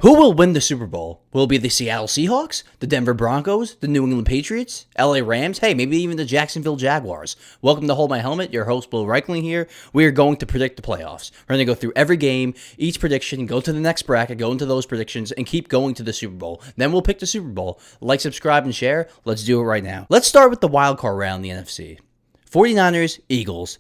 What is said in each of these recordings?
Who will win the Super Bowl? Will it be the Seattle Seahawks, the Denver Broncos, the New England Patriots, LA Rams, hey, maybe even the Jacksonville Jaguars? Welcome to Hold My Helmet, your host, Will Reichling here. We are going to predict the playoffs. We're going to go through every game, each prediction, go to the next bracket, go into those predictions, and keep going to the Super Bowl. Then we'll pick the Super Bowl. Like, subscribe, and share. Let's do it right now. Let's start with the wild card round in the NFC. 49ers, Eagles.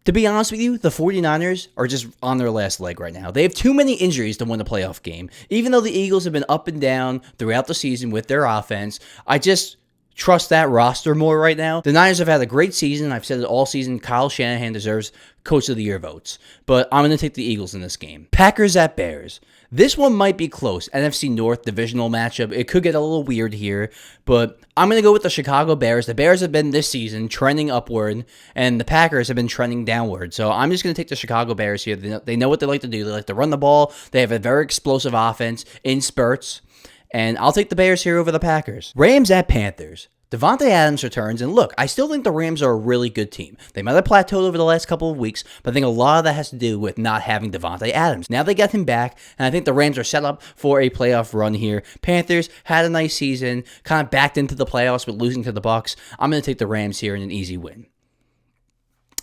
To be honest with you, the 49ers are just on their last leg right now. They have too many injuries to win a playoff game. Even though the Eagles have been up and down throughout the season with their offense, I just trust that roster more right now. The Niners have had a great season. I've said it all season. Kyle Shanahan deserves Coach of the Year votes. But I'm going to take the Eagles in this game. Packers at Bears. This one might be close. NFC North divisional matchup. It could get a little weird here, but I'm going to go with the Chicago Bears. The Bears have been this season trending upward, and the Packers have been trending downward. So I'm just going to take the Chicago Bears here. They know what they like to do. They like to run the ball. They have a very explosive offense in spurts, and I'll take the Bears here over the Packers. Rams at Panthers. Davante Adams returns, and look, I still think the Rams are a really good team. They might have plateaued over the last couple of weeks, but I think a lot of that has to do with not having Davante Adams. Now they got him back, and I think the Rams are set up for a playoff run here. Panthers had a nice season, kind of backed into the playoffs with losing to the Bucs. I'm going to take the Rams here in an easy win.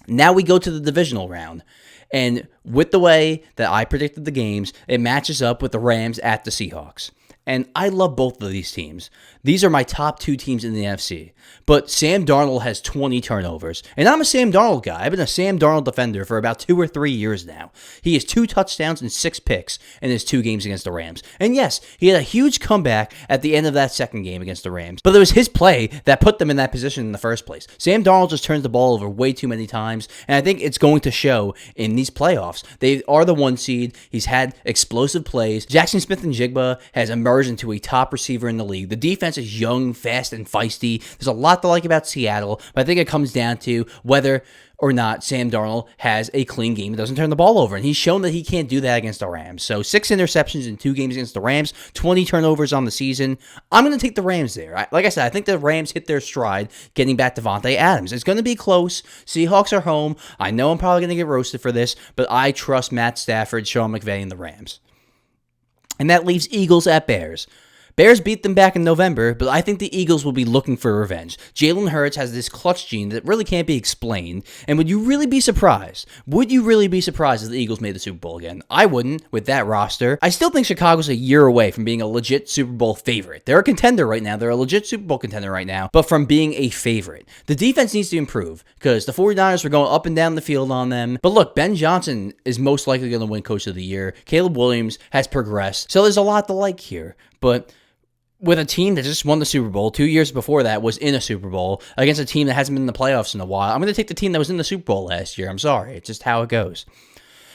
Now we go to the divisional round. And with the way that I predicted the games, it matches up with the Rams at the Seahawks. And I love both of these teams. These are my top two teams in the NFC. But Sam Darnold has 20 turnovers. And I'm a Sam Darnold guy. I've been a Sam Darnold defender for about 2 or 3 years now. He has 2 touchdowns and 6 picks in his 2 games against the Rams. And yes, he had a huge comeback at the end of that second game against the Rams. But it was his play that put them in that position in the first place. Sam Darnold just turns the ball over way too many times. And I think it's going to show in these playoffs. They are the 1 seed. He's had explosive plays. Jackson Smith-Njigba has emerged into a top receiver in the league. The defense is young, fast, and feisty. There's a lot to like about Seattle, but I think it comes down to whether or not Sam Darnold has a clean game and doesn't turn the ball over, and he's shown that he can't do that against the Rams. So 6 interceptions in 2 games against the Rams, 20 turnovers on the season. I'm going to take the Rams there. Like I said, I think the Rams hit their stride getting back Davante Adams. It's going to be close. Seahawks are home. I know I'm probably going to get roasted for this, but I trust Matt Stafford, Sean McVay, and the Rams. And that leaves Eagles at Bears. Bears beat them back in November, but I think the Eagles will be looking for revenge. Jalen Hurts has this clutch gene that really can't be explained, and would you really be surprised? Would you really be surprised if the Eagles made the Super Bowl again? I wouldn't, with that roster. I still think Chicago's a year away from being a legit Super Bowl favorite. They're a contender right now. They're a legit Super Bowl contender right now, but from being a favorite. The defense needs to improve, because the 49ers were going up and down the field on them. But look, Ben Johnson is most likely going to win Coach of the Year. Caleb Williams has progressed, so there's a lot to like here, but with a team that just won the Super Bowl, 2 years before that was in a Super Bowl, against a team that hasn't been in the playoffs in a while, I'm going to take the team that was in the Super Bowl last year. I'm sorry. It's just how it goes.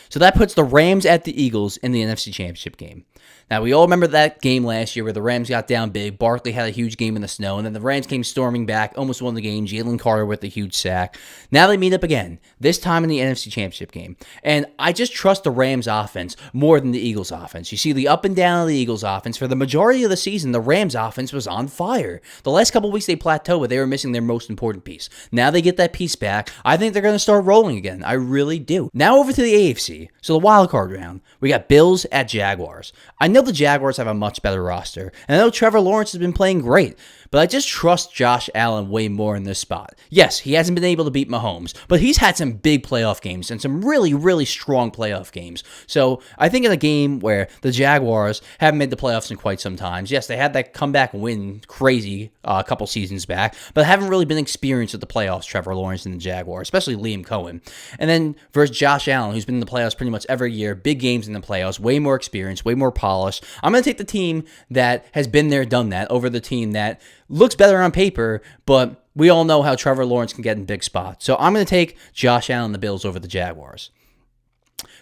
So that puts the Rams at the Eagles in the NFC Championship game. Now, we all remember that game last year where the Rams got down big. Barkley had a huge game in the snow, and then the Rams came storming back, almost won the game. Jalen Carter with a huge sack. Now they meet up again, this time in the NFC Championship game. And I just trust the Rams offense more than the Eagles offense. You see the up and down of the Eagles offense. For the majority of the season, the Rams offense was on fire. The last couple weeks they plateaued, but they were missing their most important piece. Now they get that piece back. I think they're going to start rolling again. I really do. Now over to the AFC. So the wild card round. We got Bills at Jaguars. I know the Jaguars have a much better roster, and I know Trevor Lawrence has been playing great, but I just trust Josh Allen way more in this spot. Yes, he hasn't been able to beat Mahomes, but he's had some big playoff games and some really, really strong playoff games. So I think in a game where the Jaguars haven't made the playoffs in quite some time, yes, they had that comeback win crazy a couple seasons back, but haven't really been experienced at the playoffs, Trevor Lawrence and the Jaguars, especially Liam Cohen. And then versus Josh Allen, who's been in the playoffs pretty much every year, big games in the playoffs, way more experience, way more polish. I'm going to take the team that has been there, done that, over the team that looks better on paper, but we all know how Trevor Lawrence can get in big spots. So I'm going to take Josh Allen and the Bills over the Jaguars.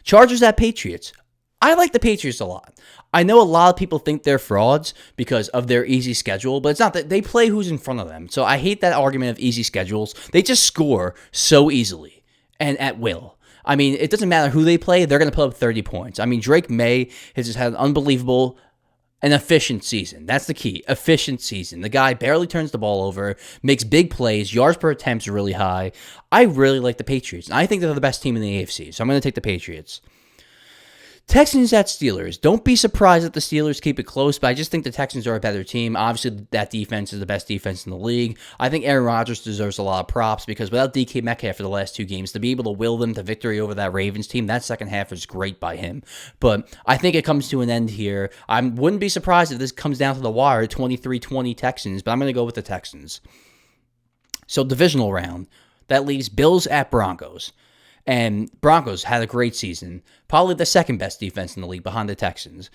Chargers at Patriots. I like the Patriots a lot. I know a lot of people think they're frauds because of their easy schedule, but it's not that. They play who's in front of them. So I hate that argument of easy schedules. They just score so easily and at will. I mean, it doesn't matter who they play. They're going to put up 30 points. I mean, Drake May has just had an unbelievable an efficient season. That's the key. Efficient season. The guy barely turns the ball over, makes big plays, yards per attempt is really high. I really like the Patriots. And I think they're the best team in the AFC, so I'm going to take the Patriots. Texans at Steelers. Don't be surprised that the Steelers keep it close, but I just think the Texans are a better team. Obviously, that defense is the best defense in the league. I think Aaron Rodgers deserves a lot of props because without DK Metcalf for the last 2 games, to be able to will them to victory over that Ravens team, that second half was great by him. But I think it comes to an end here. I wouldn't be surprised if this comes down to the wire, 23-20 Texans, but I'm going to go with the Texans. So, divisional round. That leaves Bills at Broncos. And Broncos had a great season. Probably the second best defense in the league behind the Texans.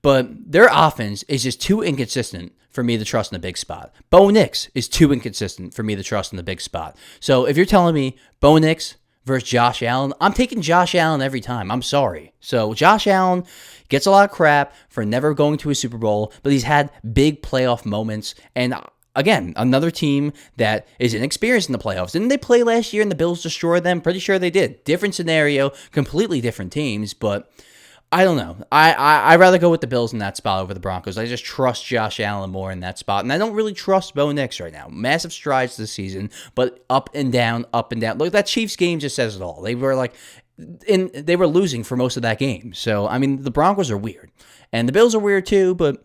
But their offense is just too inconsistent for me to trust in a big spot. Bo Nix is too inconsistent for me to trust in the big spot. So if you're telling me Bo Nix versus Josh Allen, I'm taking Josh Allen every time. I'm sorry. So Josh Allen gets a lot of crap for never going to a Super Bowl, but he's had big playoff moments. And again, another team that is inexperienced in the playoffs. Didn't they play last year and the Bills destroyed them? Pretty sure they did. Different scenario, completely different teams, but I don't know. I'd rather go with the Bills in that spot over the Broncos. I just trust Josh Allen more in that spot, and I don't really trust Bo Nix right now. Massive strides this season, but up and down, up and down. Look, that Chiefs game just says it all. They were losing for most of that game. So, I mean, the Broncos are weird, and the Bills are weird too, but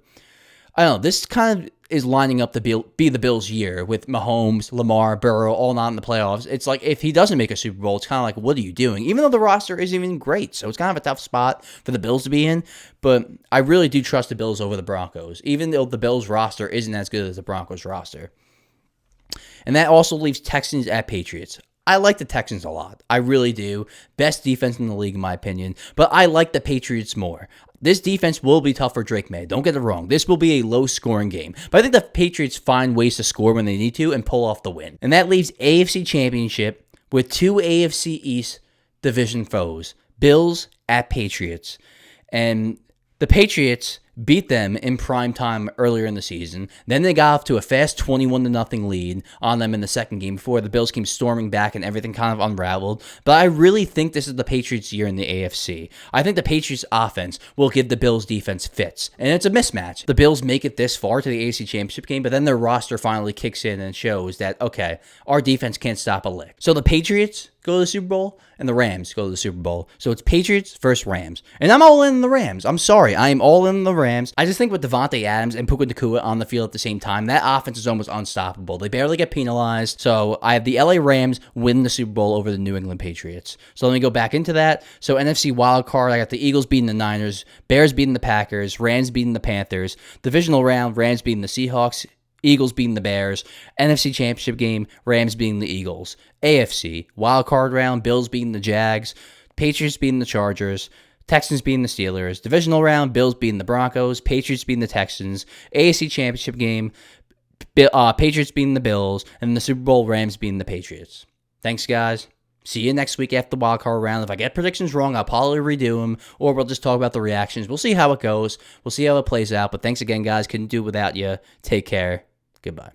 I don't know. This kind of is lining up to be the Bills' year with Mahomes, Lamar, Burrow, all not in the playoffs. It's like if he doesn't make a Super Bowl, it's kind of like, what are you doing? Even though the roster isn't even great. So it's kind of a tough spot for the Bills to be in. But I really do trust the Bills over the Broncos, even though the Bills' roster isn't as good as the Broncos' roster. And that also leaves Texans at Patriots. I like the Texans a lot. I really do. Best defense in the league, in my opinion. But I like the Patriots more. This defense will be tough for Drake May. Don't get it wrong. This will be a low-scoring game. But I think the Patriots find ways to score when they need to and pull off the win. And that leaves AFC Championship with 2 AFC East division foes. Bills at Patriots. And the Patriots beat them in prime time earlier in the season. Then they got off to a fast 21-0 lead on them in the second game before the Bills came storming back and everything kind of unraveled. But I really think this is the Patriots' year in the AFC. I think the Patriots' offense will give the Bills' defense fits. And it's a mismatch. The Bills make it this far to the AFC Championship game, but then their roster finally kicks in and shows that, okay, our defense can't stop a lick. So the Patriots go to the Super Bowl, and the Rams go to the Super Bowl. So it's Patriots versus Rams. And I'm all in the Rams. I'm sorry. I am all in the Rams. I just think with Devontae Adams and Puka Nacua on the field at the same time, that offense is almost unstoppable. They barely get penalized. So I have the LA Rams win the Super Bowl over the New England Patriots. So let me go back into that. So NFC wildcard, I got the Eagles beating the Niners, Bears beating the Packers, Rams beating the Panthers, Divisional round, Rams beating the Seahawks, Eagles beating the Bears. NFC Championship game, Rams beating the Eagles. AFC, wildcard round, Bills beating the Jags. Patriots beating the Chargers. Texans beating the Steelers. Divisional round, Bills beating the Broncos. Patriots beating the Texans. AFC Championship game, Patriots beating the Bills. And the Super Bowl, Rams beating the Patriots. Thanks, guys. See you next week after the wildcard round. If I get predictions wrong, I'll probably redo them, or we'll just talk about the reactions. We'll see how it goes. We'll see how it plays out. But thanks again, guys. Couldn't do it without you. Take care. Goodbye.